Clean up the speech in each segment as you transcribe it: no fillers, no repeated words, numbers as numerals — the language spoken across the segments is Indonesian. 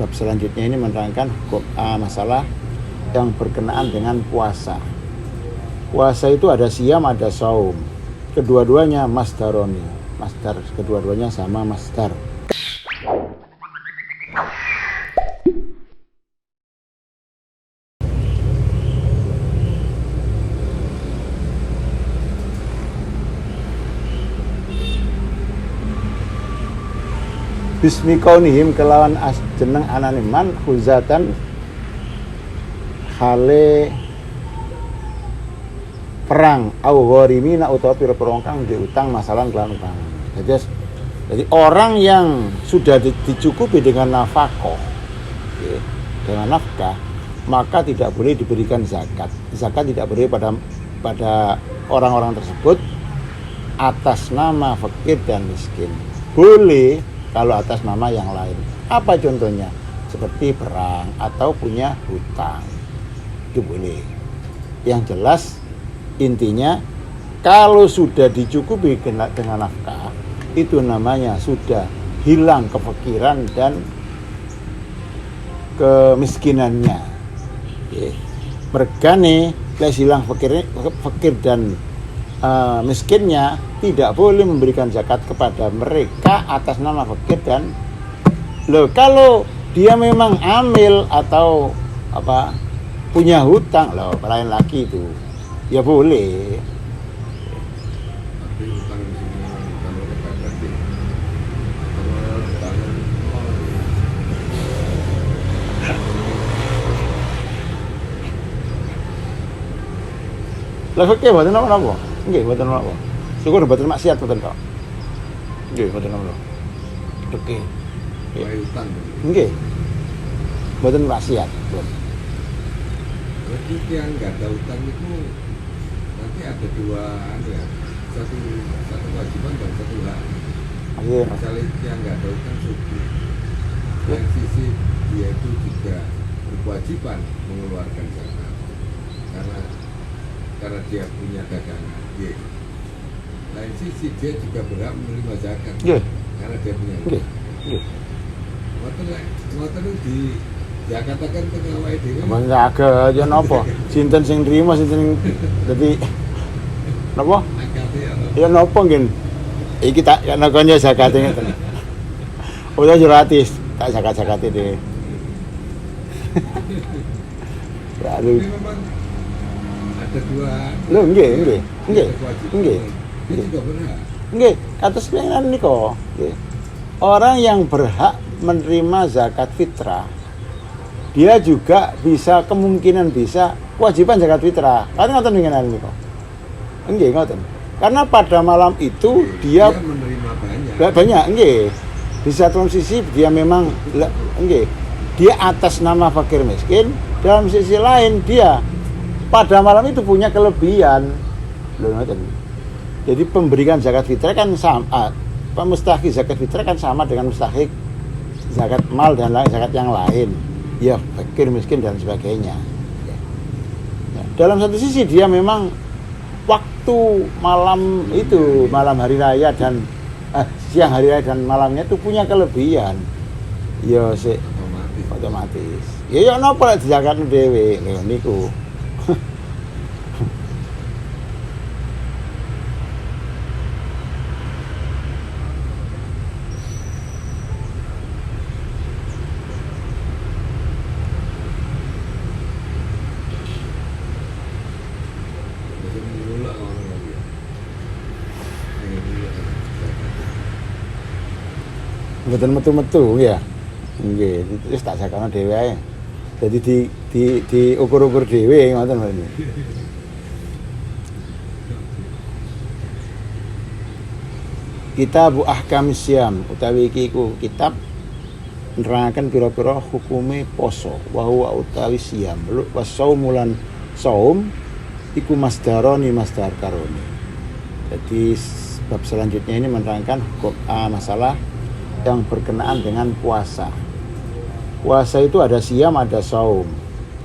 bab selanjutnya ini menerangkan masalah yang berkenaan dengan puasa. Puasa itu ada siam, ada saum. Kedua-duanya masdaroni. Masdar, kedua-duanya sama masdar. Bismi kaunihim kelawan jeneng anane man khuzatan hale perang au gharimina utawa pira-pira kang ndek utang masalah kelawan utang. Jadi orang yang sudah dicukupi dengan nafkah, dengan nafkah, maka tidak boleh diberikan zakat. Zakat tidak boleh pada orang-orang tersebut atas nama fakir dan miskin. Boleh kalau atas nama yang lain. Apa contohnya? Seperti perang atau punya hutang. Itu boleh. Yang jelas intinya kalau sudah dicukupi dengan nafkah, itu namanya sudah hilang kefakiran dan kemiskinannya. Mergane les hilang fakir dan miskinnya, tidak boleh memberikan zakat kepada mereka atas nama fakir dan kalau dia memang amil atau punya hutang lain lagi itu ya boleh. Lah fakir boten napa-napa. Nggih, mboten napa. Syukur mboten maksiat mboten kok. Nggih, mboten napa. Oke. Wae utang. Nggih. Mboten maksiat, mboten. Jadi yang nggak ada utang itu nanti ada dua ya. Satu kewajiban dan satu hak. Iya. Misalnya yang nggak ada utang suci. Yang sisi dia itu juga berkewajiban mengeluarkan zakat. Karena dia punya dagangan, lain sisi dia juga berhak menerima zakat, karena dia punya dagangan. Ngoten di Jakarta kan pegawai dhewe. Menjaga aja napa? Sinten sing nrimo, sinten dadi napa? Ya napa nggih? Iki tak nakone zakate ngeten. Udah gratis, tak zakat-zakate dhewe. Lalu ada dua. Lho nggih. Dia juga berhak. Nggih, atas pengenan niku. Nggih. Orang yang berhak menerima zakat fitrah, dia juga kemungkinan bisa kewajiban zakat fitrah. Kan ngoten pengenan niku. Nggih, ngoten. Karena pada malam itu dia menerima banyak, nggih. Di satu sisi dia memang nggih, dia atas nama fakir miskin, dalam sisi lain dia pada malam itu punya kelebihan. Jadi pemberian zakat fitrah kan sama, mustahik zakat fitrah kan sama dengan mustahik zakat mal dan zakat yang lain. Ya, fakir miskin dan sebagainya. Dalam satu sisi dia memang waktu malam itu, malam hari raya dan siang hari raya dan malamnya itu punya kelebihan. Ya otomatis. Ya napa lek zakatne dhewe lho niku. Mboten metu-metu ya. Nggih, wis tak sakana dhewe ae. Jadi diukur-ukur dhewe ngoten lho. Kitab Ahkam Syam utawi iki iku kitab nerangkan pira-pira hukume poso wa huwa utawi siam wa saumulan saum iku masdaroni masdar karoni. Jadi bab selanjutnya ini menerangkan masalah yang berkenaan dengan puasa. Puasa itu ada siam, ada saum.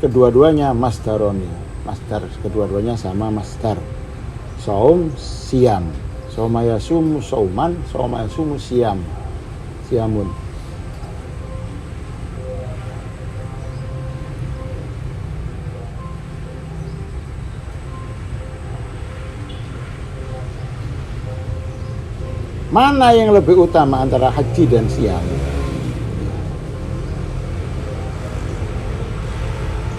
Kedua-duanya masdaroni. Masdar, kedua-duanya sama masdar. Saum, siam. Saumaya sumu sauman, saumaya sumu siam. Siamun. Mana yang lebih utama antara haji dan siam?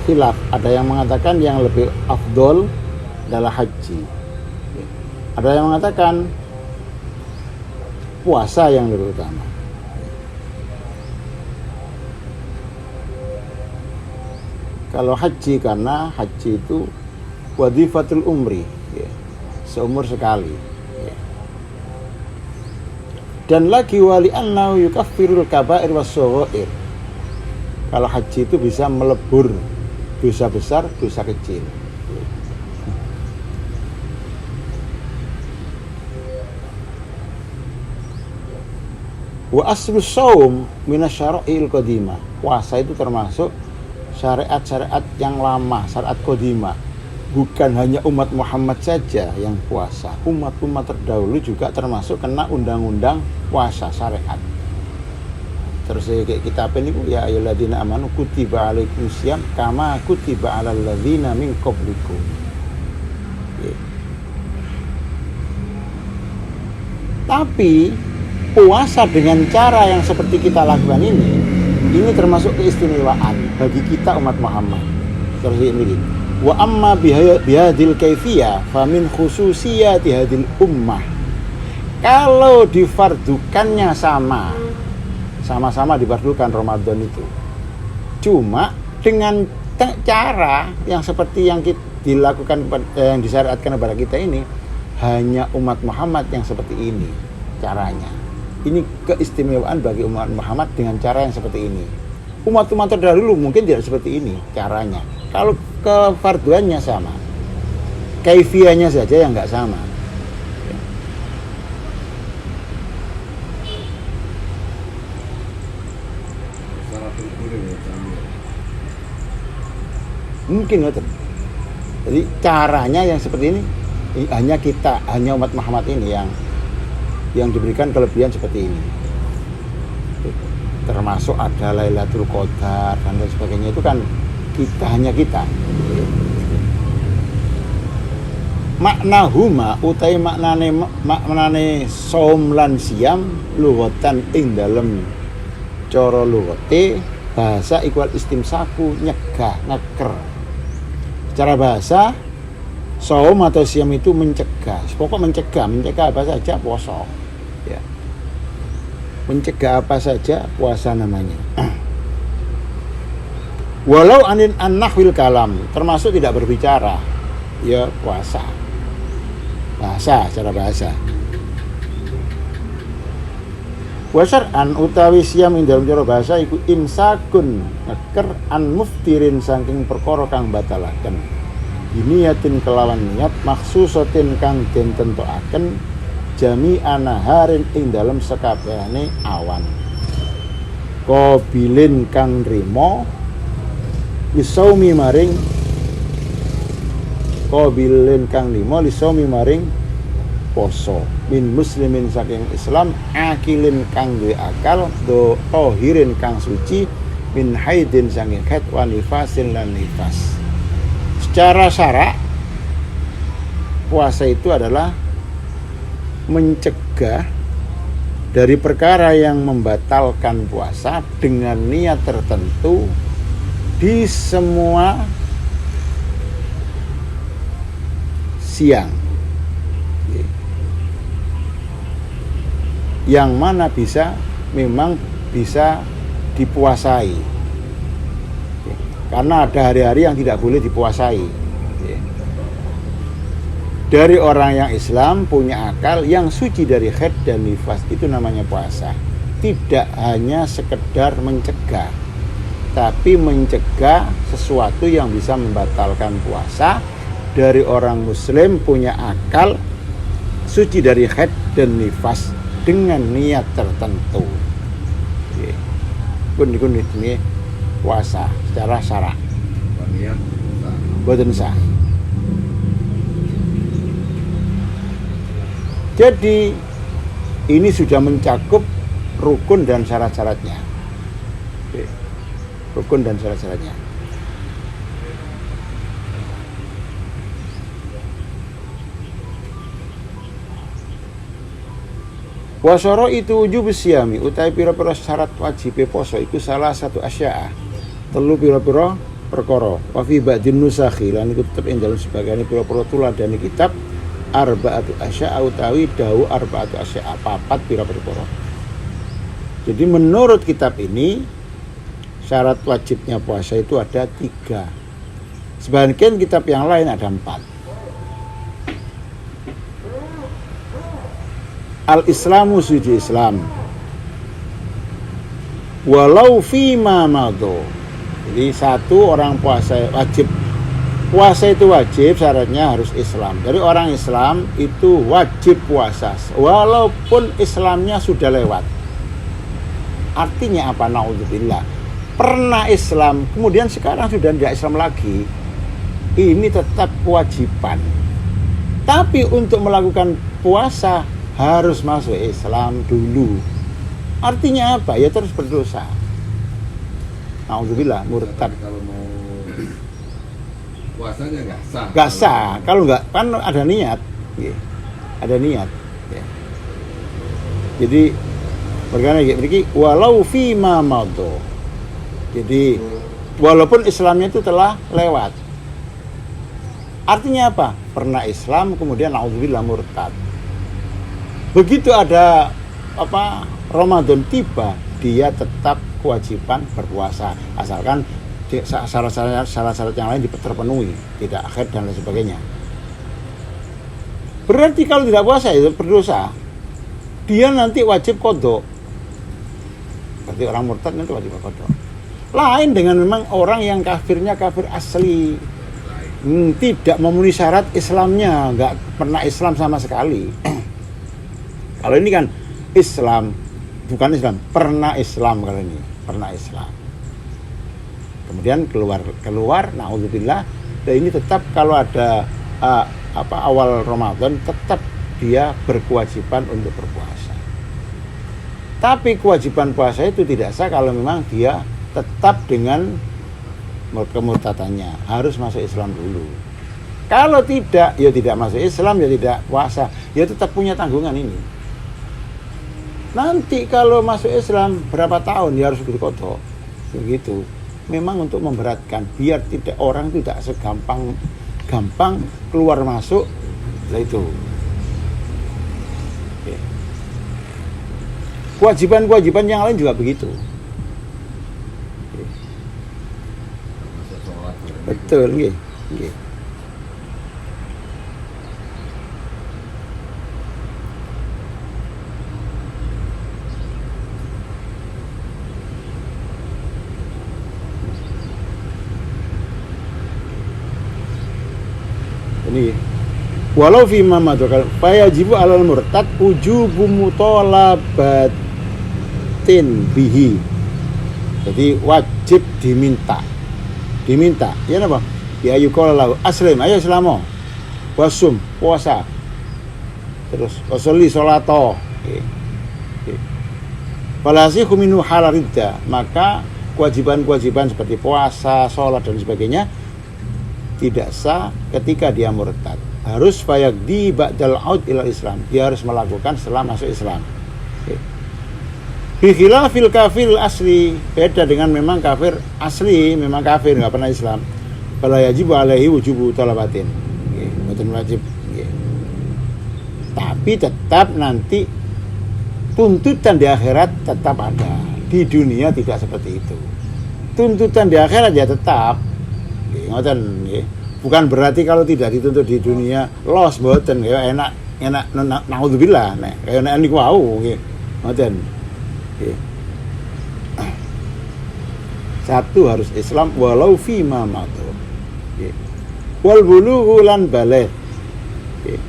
Khilaf. Ada yang mengatakan yang lebih afdol adalah haji. Ada yang mengatakan puasa yang lebih utama. Kalau haji, karena haji itu wadhifatul umri, ya, seumur sekali, ya. Dan lagi wali annahu yukaffirul kabair was-shaghair. Kalau haji itu bisa melebur dosa besar, dosa kecil. Wa aslu shaum minasyara'il qadimah. Puasa itu termasuk syariat-syariat yang lama, syariat qadimah. Bukan hanya umat Muhammad saja yang puasa. Umat-umat terdahulu juga termasuk kena undang-undang puasa syariat. Terus kayak kitab ini ya ayyuhalladzina amanu kutiba alaikumusiyam kama kutiba alal ladzina min qablikum. Tapi puasa dengan cara yang seperti kita lakukan ini termasuk keistimewaan bagi kita umat Muhammad. Terus ini, wa amma bihadil kaifiyah famin khususiyati hadil ummah. Kalau difardukannya sama-sama difardukan Ramadan itu, cuma dengan cara yang seperti yang dilakukan yang disyariatkan kepada kita ini, hanya umat Muhammad yang seperti ini caranya. Ini keistimewaan bagi umat Muhammad dengan cara yang seperti ini. Umat-umat terdahulu mungkin tidak seperti ini caranya. Kalau kefarduannya sama, kaifiyahnya saja yang nggak sama. Mungkin betul. Jadi caranya yang seperti ini hanya umat Muhammad ini yang diberikan kelebihan seperti ini. Termasuk ada Lailatul Qadar dan lain sebagainya, itu kan hanya kita. Maknahuma utai maknane saum lan siam lughatan ing dalem cara lughate bahasa ikwal istimsaku nyegah ngeker. Secara bahasa saum atau siam itu mencegah. Pokok mencegah apa saja puasa. Ya. Mencegah apa saja puasa namanya. Walau anin an-nahwil kalam, termasuk tidak berbicara, ya puasa. Bahasa, secara bahasa. Wasar'an utawi siam ing dalam cara bahasa iku imsakun ngeker an muftirin saking perkara kang batalaken. Biniyatin kelawan niat maksusatin kang den tentokaken jami anaharin ing dalam sekabehane awan. Qabilin kang nrimo lisaumi maring qabilin kang nrimo lisaumi maring poso min muslimin saking Islam akilin kang duwe akal do tohirin kang suci min haidin saking haid wa nifasin lan nifas. Secara syarak puasa itu adalah mencegah dari perkara yang membatalkan puasa dengan niat tertentu di semua siang, yang mana memang bisa dipuasai, karena ada hari-hari yang tidak boleh dipuasai. Dari orang yang Islam punya akal yang suci dari haid dan nifas, itu namanya puasa. Tidak hanya sekedar mencegah, tapi mencegah sesuatu yang bisa membatalkan puasa dari orang Muslim punya akal suci dari haid dan nifas dengan niat tertentu. Ini puasa secara syarak. Boten sah. Jadi ini sudah mencakup rukun dan syarat-syaratnya. Rukun dan syarat-syaratnya. Wasoro itu wujub siami utawi pira-pira syarat wajib poso iku salah satu asya'a. Telu pira-pira perkara. Wa fi ba'din nusakhi lan iku tetep ing dalem sebagian pira-pira tuladane kitab arba'atu asya'a utawi dawu arba'atu asya'a papat pira-pira perkara. Jadi menurut kitab ini syarat wajibnya puasa itu ada 3. Sebagian kitab yang lain ada 4. Al-Islamu suci Islam walau fima mado. Jadi satu, orang puasa wajib. Puasa itu wajib, syaratnya harus Islam. Jadi orang Islam itu wajib puasa walaupun Islamnya sudah lewat. Artinya apa? Naudzubillah. Pernah Islam, kemudian sekarang sudah tidak Islam lagi. Ini tetap kewajiban. Tapi untuk melakukan puasa harus masuk Islam dulu. Artinya apa? Ya terus berdosa. Naudzubillah, murtad. Tapi kalau mau puasanya nggak sah. Nggak sah. Kalau nggak, kan ada niat. Ya. Ada niat. Ya. Jadi berkata begini, walau fima mado. Jadi walaupun Islamnya itu telah lewat. Artinya apa? Pernah Islam kemudian naudzubillah murtad. Begitu ada Ramadan tiba, dia tetap kewajiban berpuasa asalkan syarat-syarat yang lain terpenuhi, tidak akhir dan lain sebagainya. Berarti kalau tidak puasa itu berdosa. Dia nanti wajib qadha. Berarti orang murtad nanti wajib qadha. Lain dengan memang orang yang kafirnya kafir asli, tidak memenuhi syarat Islamnya, nggak pernah Islam sama sekali. Kalau ini kan Islam, bukan Islam, pernah Islam kalau ini, pernah Islam. Kemudian keluar, naudzubillah, dan ini tetap kalau ada awal Ramadan tetap dia berkewajiban untuk berpuasa. Tapi kewajiban puasa itu tidak sah kalau memang dia tetap dengan kemurtadannya, harus masuk Islam dulu. Kalau tidak, ya tidak masuk Islam, ya tidak puasa, ya tetap punya tanggungan ini. Nanti kalau masuk Islam berapa tahun ya harus qadha. Begitu. Memang untuk memberatkan biar orang tidak segampang keluar masuk. Lah itu. Oke. Kewajiban-kewajiban yang lain juga begitu. Oke. Betul nggih. Nggih. Ini walau fi ma madrakal fayajibu alal murtad ujubu mutalabatin bihi. Jadi wajib diminta ya apa? Ya yuqala lahu aslim, ayo Islamo, wasum puasa, terus wasolli sholato. Falasihu minhu halaridda, maka kewajiban-kewajiban seperti puasa, sholat dan sebagainya tidak sah ketika dia murtad. Harus fayaqdi ba'dal aud ila Islam. Dia harus melakukan setelah masuk Islam. Bi khilafil kafir asli, beda dengan memang kafir asli, memang kafir enggak pernah Islam. Fala yajibu alaihi wujubu talabatin. Mboten wajib. Tapi tetap nanti tuntutan di akhirat tetap ada. Di dunia tidak seperti itu. Tuntutan di akhirat ya tetap. Ngoten nggih. Bukan berarti kalau tidak dituntut di dunia los mboten ya enak naudzubillah nek kaya nek niku wau nggih. Ngoten. Nggih. Satu harus Islam walau fi ma matu. Nggih. Wal bulughu lan baligh. Nggih.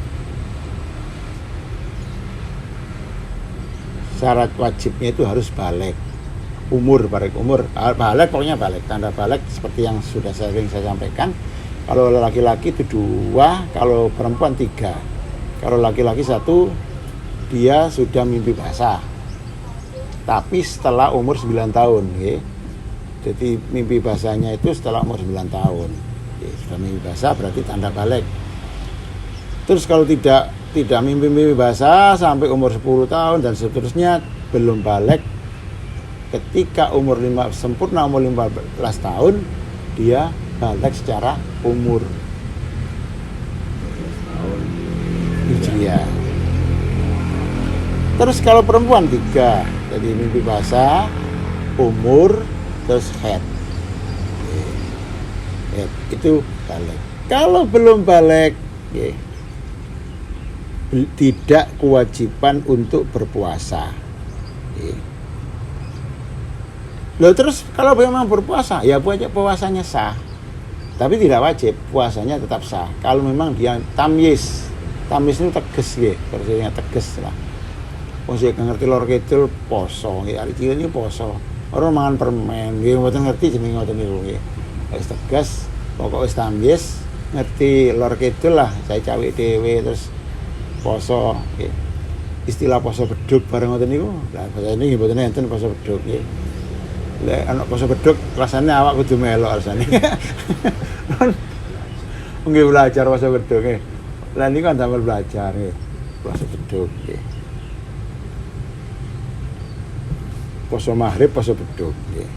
Syarat wajibnya itu harus baligh. Umur, balik pokoknya balik, tanda balik seperti yang sudah sering saya sampaikan. Kalau laki-laki itu 2, kalau perempuan 3. Kalau laki-laki 1, dia sudah mimpi basah, tapi setelah umur 9 tahun ya. Jadi mimpi basahnya itu setelah umur 9 tahun ya, sudah mimpi basah berarti tanda balik. Terus kalau tidak mimpi-mimpi basah sampai umur 10 tahun dan seterusnya belum balik, ketika sempurna umur 15 tahun dia balik secara umur Hijriah. Terus kalau perempuan 3, jadi mimpi basah, umur, terus head. Itu balik. Kalau belum balik, tidak kewajiban untuk berpuasa. Loh, terus kalau memang berpuasa, ya puasanya sah. Tapi tidak wajib, puasanya tetap sah. Kalau memang dia tamyiz itu tegas ya, artinya tegas lah. Wong sing ngerti lor kidul poso, hari cilik ini poso. Orang mangan permen, nggih mboten ngerti jenenge ngoten niku nggih. Wis tegas, pokok wis tamyiz, ngerti lor kidul lah, saya cawik dhewe terus poso nggih. Istilah poso beduk bareng ngoten niku. Lah bahasa ini nggih mboten enten poso beduk nggih. Lek ana poso beduk rasane awak kudu melok rasane. Nggih belajar poso beduk nggih. Lah niku kan sambil belajar nggih. Poso beduk nggih. Poso maghrib, poso beduk nggih.